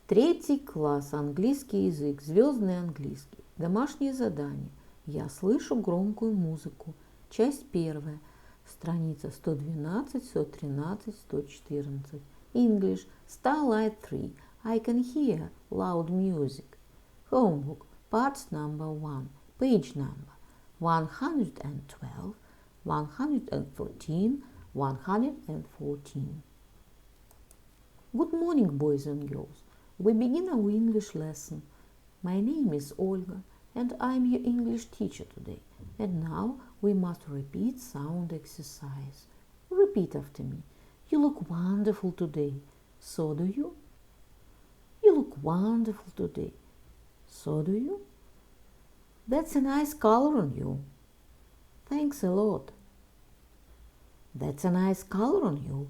Третий класс, английский язык, звездный английский, домашнее задание. Я слышу громкую музыку. Часть первая, страница 112, 113, 114. English, Starlight 3. I can hear loud music. Homework, parts number 1, page number 112, 114, 114. Good morning, boys and girls. We begin our English lesson. My name is Olga, and I'm your English teacher today. And now we must repeat sound exercise. Repeat after me. You look wonderful today. So do you? You look wonderful today. So do you? That's a nice color on you. Thanks a lot. That's a nice color on you.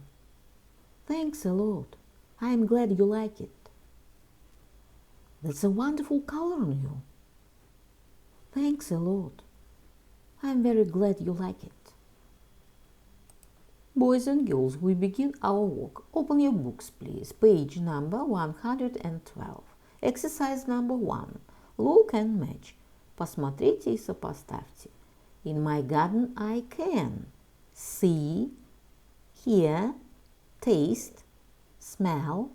Thanks a lot. I'm glad you like it. That's a wonderful color on you. Thanks a lot. I'm very glad you like it. Boys and girls, we begin our work. Open your books, please. Page number 112. Exercise number 1. Look and match. Посмотрите и сопоставьте. In my garden I can see, hear, taste, smell,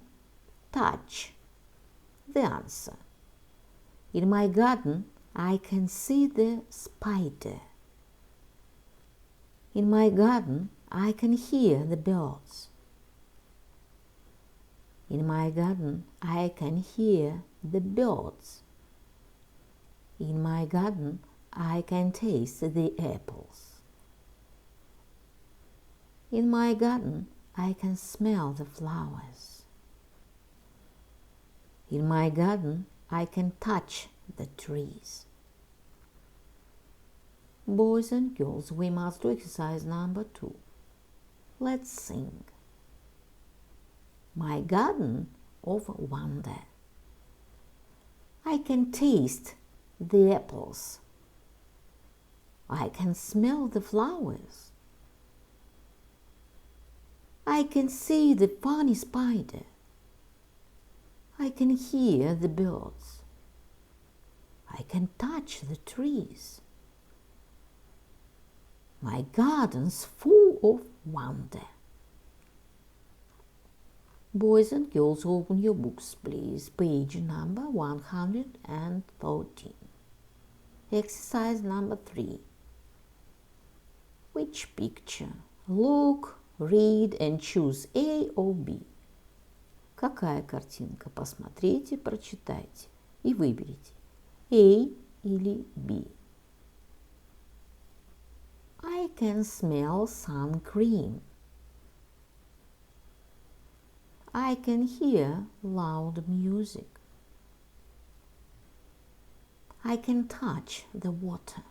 touch. The answer. In my garden, I can see the spider. In my garden, I can hear the birds. In my garden, I can hear the birds. In my garden, I can taste the apples. In my garden, I can smell the flowers. In my garden, I can touch the trees. Boys and girls, we must do exercise number 2. Let's sing. My garden of wonder. I can taste the apples. I can smell the flowers. I can see the funny spider. I can hear the birds. I can touch the trees. My garden's full of wonder. Boys and girls, open your books, please. Page number 113. Exercise number 3. Which picture? Look, read and choose A or B. Какая картинка? Посмотрите, прочитайте и выберите A или B. I can smell sun cream. I can hear loud music. I can touch the water.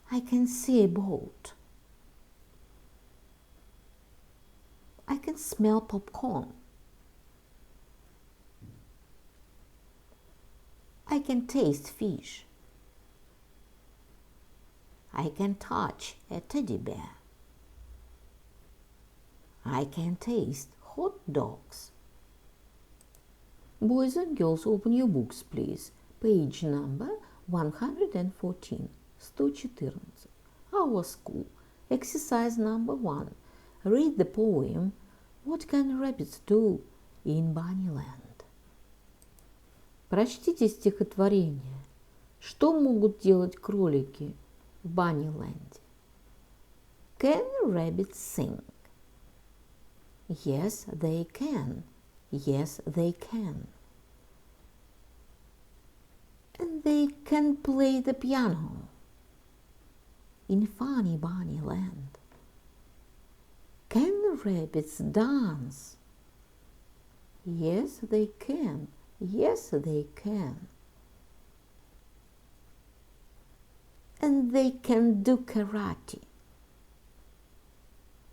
I can see a boat. I can smell popcorn. I can taste fish. I can touch a teddy bear. I can taste hot dogs. Boys and girls, open your books, please. Page number 114. 114. Our school. Exercise number 1. Read the poem What Can Rabbits Do in Bunnyland? Прочтите стихотворение. Что могут делать кролики в Bunnyland? Can rabbits sing? Yes, they can. Yes, they can. And they can play the piano in funny Bunnyland. Can rabbits dance? Yes, they can. Yes, they can. And they can do karate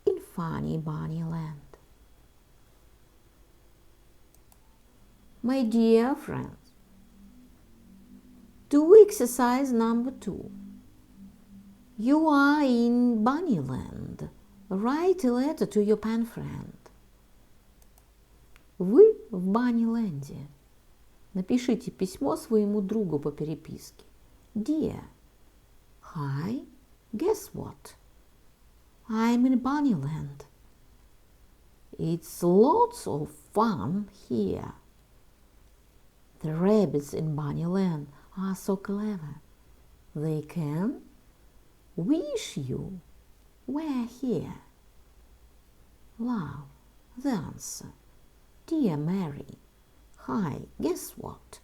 in funny Bunnyland. My dear friends, do exercise number 2. You are in Bunnyland. Write a letter to your pen friend. Вы в Банниленде. Напишите письмо своему другу по переписке. Dear, hi, guess what? I'm in Banniland. It's lots of fun here. The rabbits in Banniland are so clever. They can wish you were here. Love, the answer. Dear Mary, hi, guess what?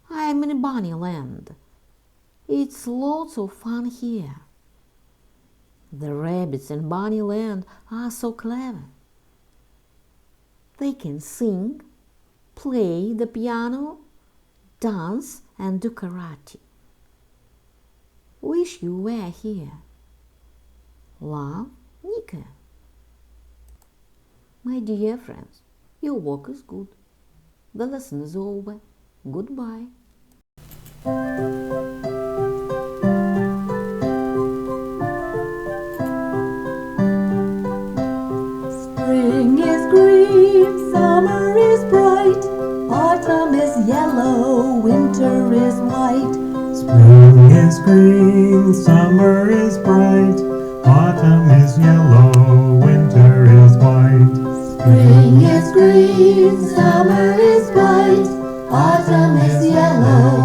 I'm in Banniland. It's lots of fun here. The rabbits in Banniland are so clever. They can sing, play the piano, dance and do karate. Wish you were here. Love, Nika. My dear friends, your work is good. The lesson is over. Goodbye. Spring is green, summer is bright, autumn is yellow, winter is white. Spring is green, summer is bright, autumn is yellow, winter is white. Spring is green, summer is bright, autumn is yellow,